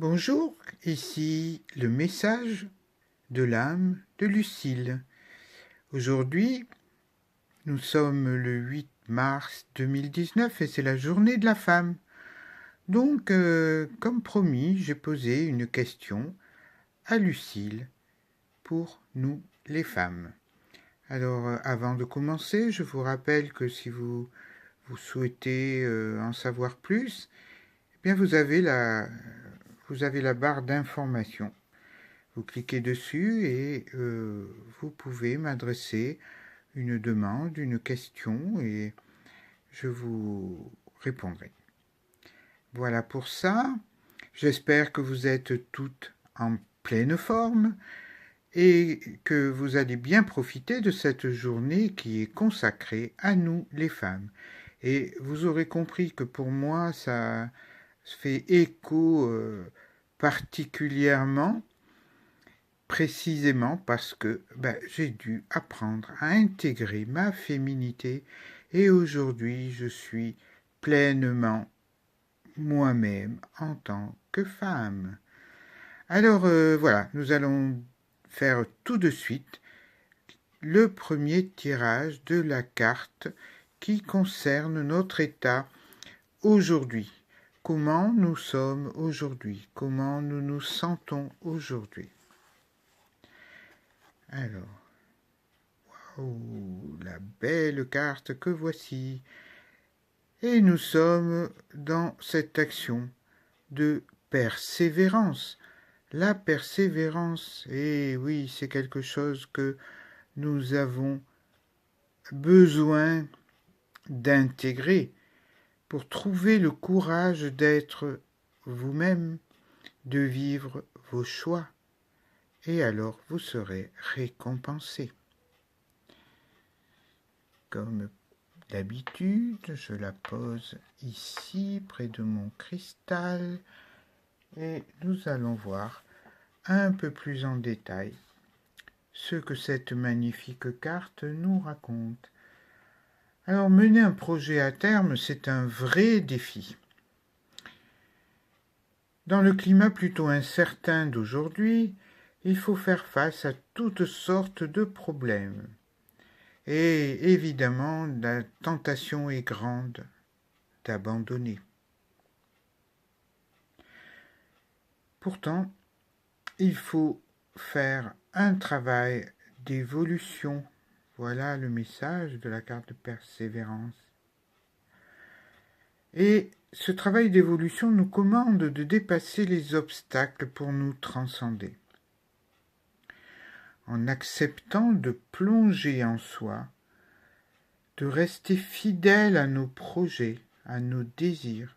Bonjour, ici le message de l'âme de Lucille. Aujourd'hui, nous sommes le 8 mars 2019 et c'est la journée de la femme. Donc, comme promis, j'ai posé une question à Lucille pour nous les femmes. Alors, avant de commencer, je vous rappelle que si vous souhaitez en savoir plus, eh bien vous avez la barre d'information. Vous cliquez dessus et vous pouvez m'adresser une demande, une question et je vous répondrai. Voilà pour ça. J'espère que vous êtes toutes en pleine forme et que vous allez bien profiter de cette journée qui est consacrée à nous les femmes. Et vous aurez compris que pour moi, ça fait écho particulièrement précisément parce que j'ai dû apprendre à intégrer ma féminité et aujourd'hui je suis pleinement moi-même en tant que femme. Alors voilà, nous allons faire tout de suite le premier tirage de la carte qui concerne notre état aujourd'hui. Comment nous sommes aujourd'hui? Comment nous nous sentons aujourd'hui? Alors, oh, la belle carte que voici. Et nous sommes dans cette action de persévérance. La persévérance, et oui, c'est quelque chose que nous avons besoin d'intégrer pour trouver le courage d'être vous-même, de vivre vos choix, et alors vous serez récompensé. Comme d'habitude, je la pose ici, près de mon cristal, et nous allons voir un peu plus en détail ce que cette magnifique carte nous raconte. Alors, mener un projet à terme, c'est un vrai défi. Dans le climat plutôt incertain d'aujourd'hui, il faut faire face à toutes sortes de problèmes. Et évidemment, la tentation est grande d'abandonner. Pourtant, il faut faire un travail d'évolution. Voilà le message de la carte de persévérance. Et ce travail d'évolution nous commande de dépasser les obstacles pour nous transcender. En acceptant de plonger en soi, de rester fidèle à nos projets, à nos désirs,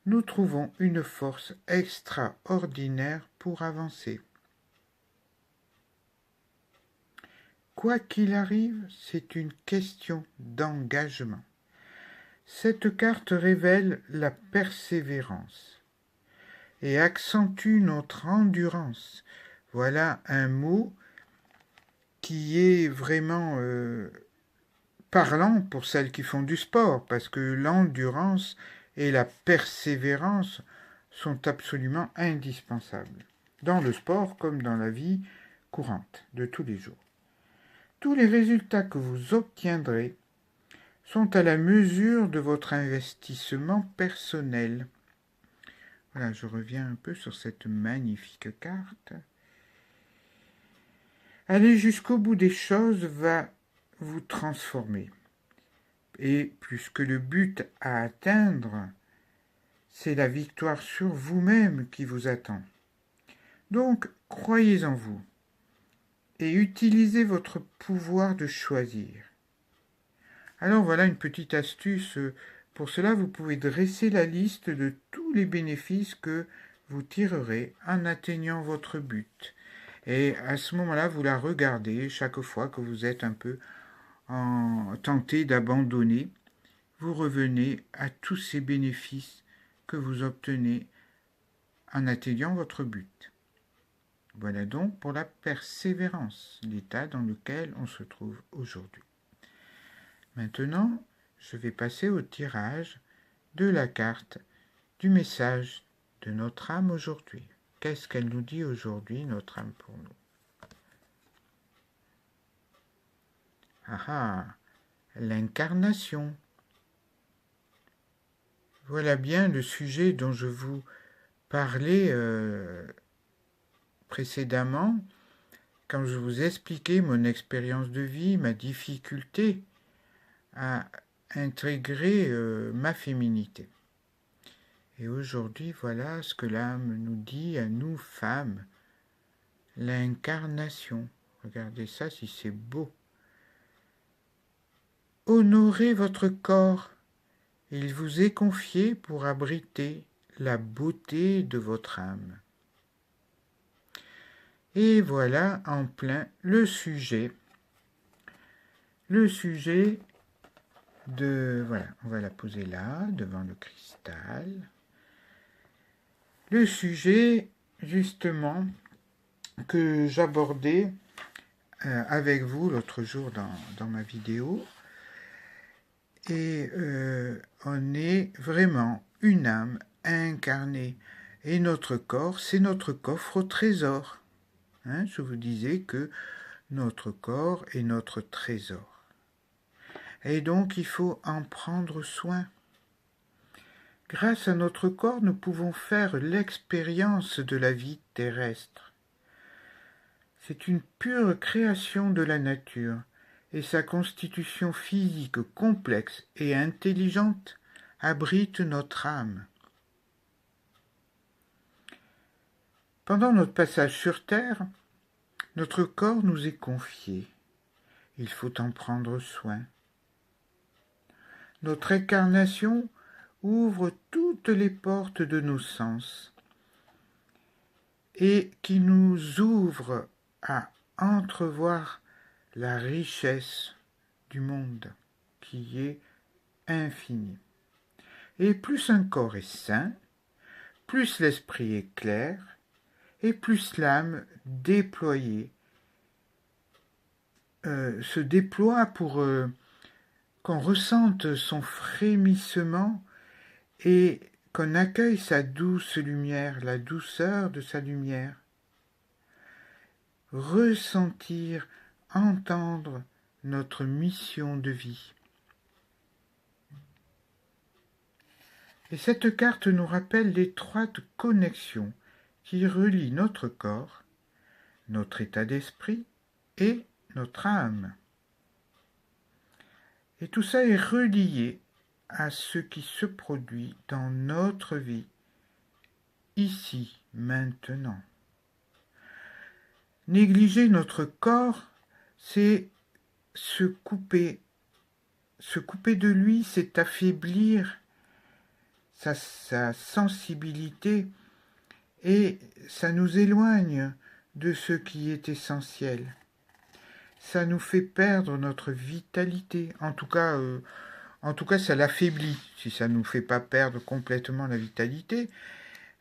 nous trouvons une force extraordinaire pour avancer. Quoi qu'il arrive, c'est une question d'engagement. Cette carte révèle la persévérance et accentue notre endurance. Voilà un mot qui est vraiment parlant pour celles qui font du sport, parce que l'endurance et la persévérance sont absolument indispensables, dans le sport comme dans la vie courante de tous les jours. Tous les résultats que vous obtiendrez sont à la mesure de votre investissement personnel. Voilà, je reviens un peu sur cette magnifique carte. Aller jusqu'au bout des choses va vous transformer. Et puisque le but à atteindre, c'est la victoire sur vous-même qui vous attend. Donc, croyez en vous et utilisez votre pouvoir de choisir. Alors voilà une petite astuce. Pour cela, vous pouvez dresser la liste de tous les bénéfices que vous tirerez en atteignant votre but. Et à ce moment-là, vous la regardez chaque fois que vous êtes un peu tenté d'abandonner. Vous revenez à tous ces bénéfices que vous obtenez en atteignant votre but. Voilà donc pour la persévérance, l'état dans lequel on se trouve aujourd'hui. Maintenant, je vais passer au tirage de la carte du message de notre âme aujourd'hui. Qu'est-ce qu'elle nous dit aujourd'hui, notre âme, pour nous? Ah ah, l'incarnation. Voilà bien le sujet dont je vous parlais précédemment, quand je vous expliquais mon expérience de vie, ma difficulté à intégrer ma féminité. Et aujourd'hui, voilà ce que l'âme nous dit à nous, femmes. L'incarnation. Regardez ça si c'est beau. Honorez votre corps. Il vous est confié pour abriter la beauté de votre âme. Et voilà en plein le sujet. Le sujet de... Voilà, on va la poser là, devant le cristal. Le sujet, justement, que j'abordais avec vous l'autre jour dans ma vidéo. Et on est vraiment une âme incarnée. Et notre corps, c'est notre coffre au trésor. Hein, je vous disais que notre corps est notre trésor. Et donc il faut en prendre soin. Grâce à notre corps, nous pouvons faire l'expérience de la vie terrestre. C'est une pure création de la nature, et sa constitution physique complexe et intelligente abrite notre âme. Pendant notre passage sur Terre, notre corps nous est confié. Il faut en prendre soin. Notre incarnation ouvre toutes les portes de nos sens et qui nous ouvre à entrevoir la richesse du monde qui est infinie. Et plus un corps est sain, plus l'esprit est clair et plus l'âme déployée se déploie pour qu'on ressente son frémissement et qu'on accueille sa douce lumière, la douceur de sa lumière. Ressentir, entendre notre mission de vie. Et cette carte nous rappelle l'étroite connexion qui relie notre corps, notre état d'esprit et notre âme. Et tout ça est relié à ce qui se produit dans notre vie, ici, maintenant. Négliger notre corps, c'est se couper. Se couper de lui, c'est affaiblir sa sensibilité et ça nous éloigne de ce qui est essentiel. Ça nous fait perdre notre vitalité. En tout cas, ça l'affaiblit. Si ça ne nous fait pas perdre complètement la vitalité,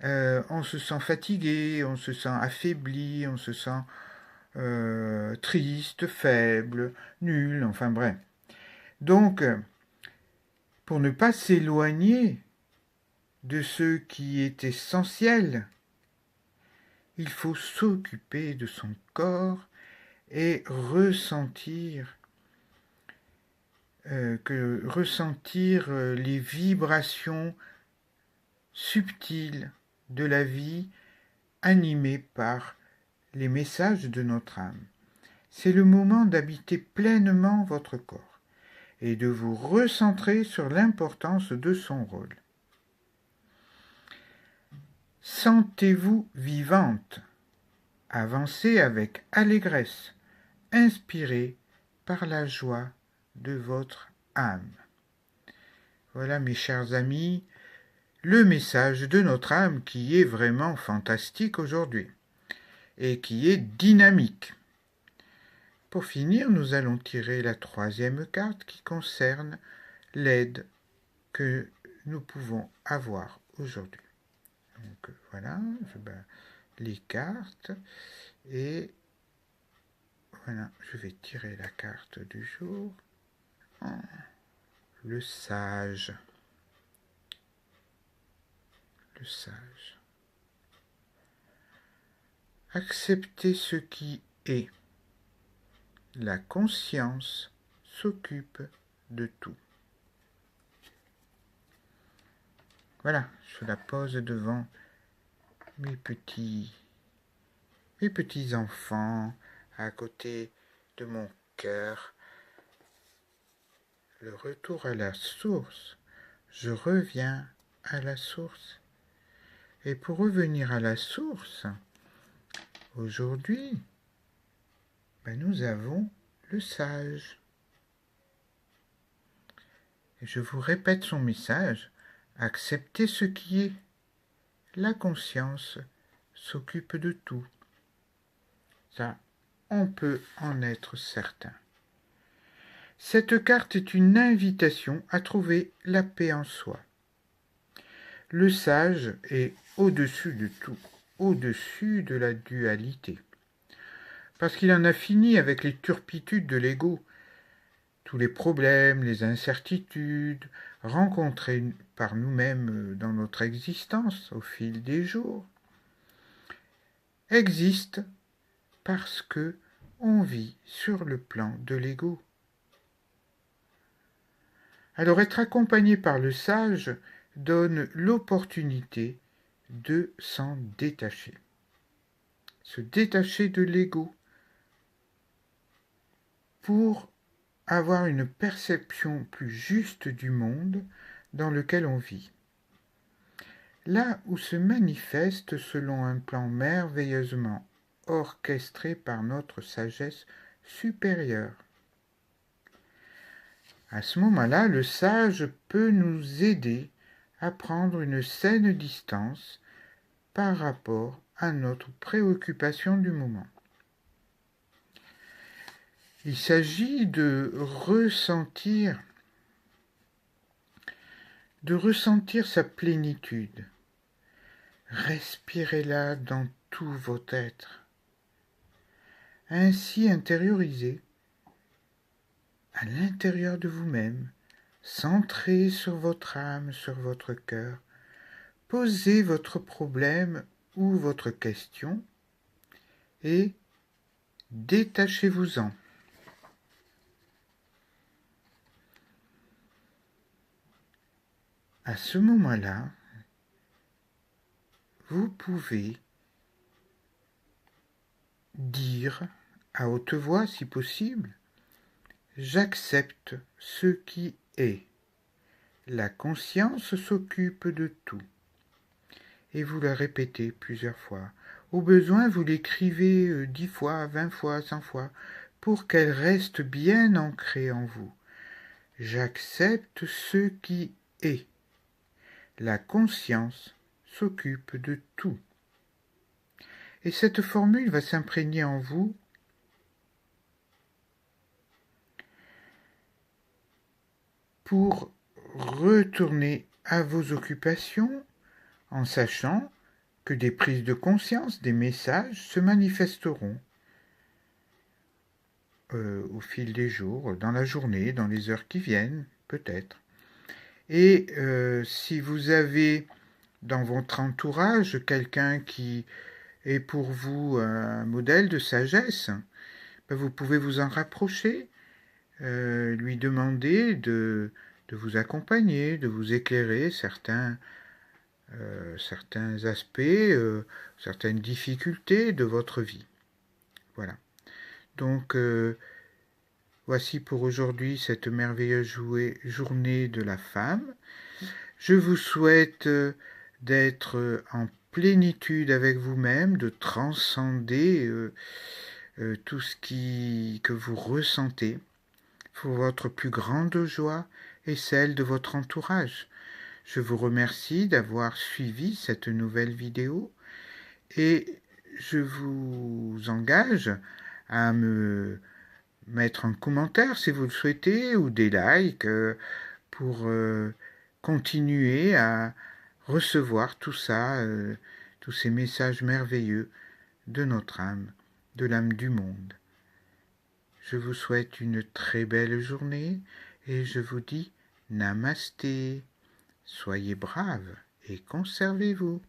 on se sent fatigué, on se sent affaibli, on se sent triste, faible, nul, enfin bref. Donc, pour ne pas s'éloigner de ce qui est essentiel, il faut s'occuper de son corps et ressentir les vibrations subtiles de la vie animées par les messages de notre âme. C'est le moment d'habiter pleinement votre corps et de vous recentrer sur l'importance de son rôle. Sentez-vous vivante. Avancez avec allégresse, inspirée par la joie de votre âme. Voilà, mes chers amis, le message de notre âme qui est vraiment fantastique aujourd'hui et qui est dynamique. Pour finir, nous allons tirer la troisième carte qui concerne l'aide que nous pouvons avoir aujourd'hui. Donc voilà, les cartes et voilà, je vais tirer la carte du jour. Le sage. Le sage. Acceptez ce qui est. La conscience s'occupe de tout. Voilà, je la pose devant mes petits enfants, à côté de mon cœur. Le retour à la source. Je reviens à la source. Et pour revenir à la source, aujourd'hui, nous avons le sage. Et je vous répète son message, acceptez ce qui est. La conscience s'occupe de tout. Ça, on peut en être certain. Cette carte est une invitation à trouver la paix en soi. Le sage est au-dessus de tout, au-dessus de la dualité. Parce qu'il en a fini avec les turpitudes de l'ego, tous les problèmes, les incertitudes rencontrés par nous-mêmes dans notre existence au fil des jours, existent parce que on vit sur le plan de l'ego. Alors être accompagné par le sage donne l'opportunité de s'en détacher. Se détacher de l'ego pour avoir une perception plus juste du monde dans lequel on vit. Là où se manifeste selon un plan merveilleusement orchestré par notre sagesse supérieure. À ce moment-là, le sage peut nous aider à prendre une saine distance par rapport à notre préoccupation du moment. Il s'agit de ressentir sa plénitude. Respirez-la dans tout votre être. Ainsi intériorisé à l'intérieur de vous-même, centré sur votre âme, sur votre cœur, posez votre problème ou votre question et détachez-vous-en. À ce moment-là, vous pouvez dire à haute voix, si possible, « J'accepte ce qui est. La conscience s'occupe de tout. » Et vous le répétez plusieurs fois. Au besoin, vous l'écrivez 10 fois, 20 fois, 100 fois, pour qu'elle reste bien ancrée en vous. J'accepte ce qui est. La conscience s'occupe de tout. Et cette formule va s'imprégner en vous pour retourner à vos occupations en sachant que des prises de conscience, des messages se manifesteront au fil des jours, dans la journée, dans les heures qui viennent, peut-être. Et si vous avez dans votre entourage quelqu'un qui est pour vous un modèle de sagesse, vous pouvez vous en rapprocher, lui demander de vous accompagner, de vous éclairer certains aspects, certaines difficultés de votre vie. Voilà. Donc, voici pour aujourd'hui cette merveilleuse journée de la femme. Je vous souhaite d'être en plénitude avec vous-même, de transcender tout ce que vous ressentez pour votre plus grande joie et celle de votre entourage. Je vous remercie d'avoir suivi cette nouvelle vidéo et je vous engage à me mettre un commentaire si vous le souhaitez ou des likes pour continuer à recevoir tout ça, tous ces messages merveilleux de notre âme, de l'âme du monde. Je vous souhaite une très belle journée et je vous dis Namasté. Soyez braves et conservez-vous.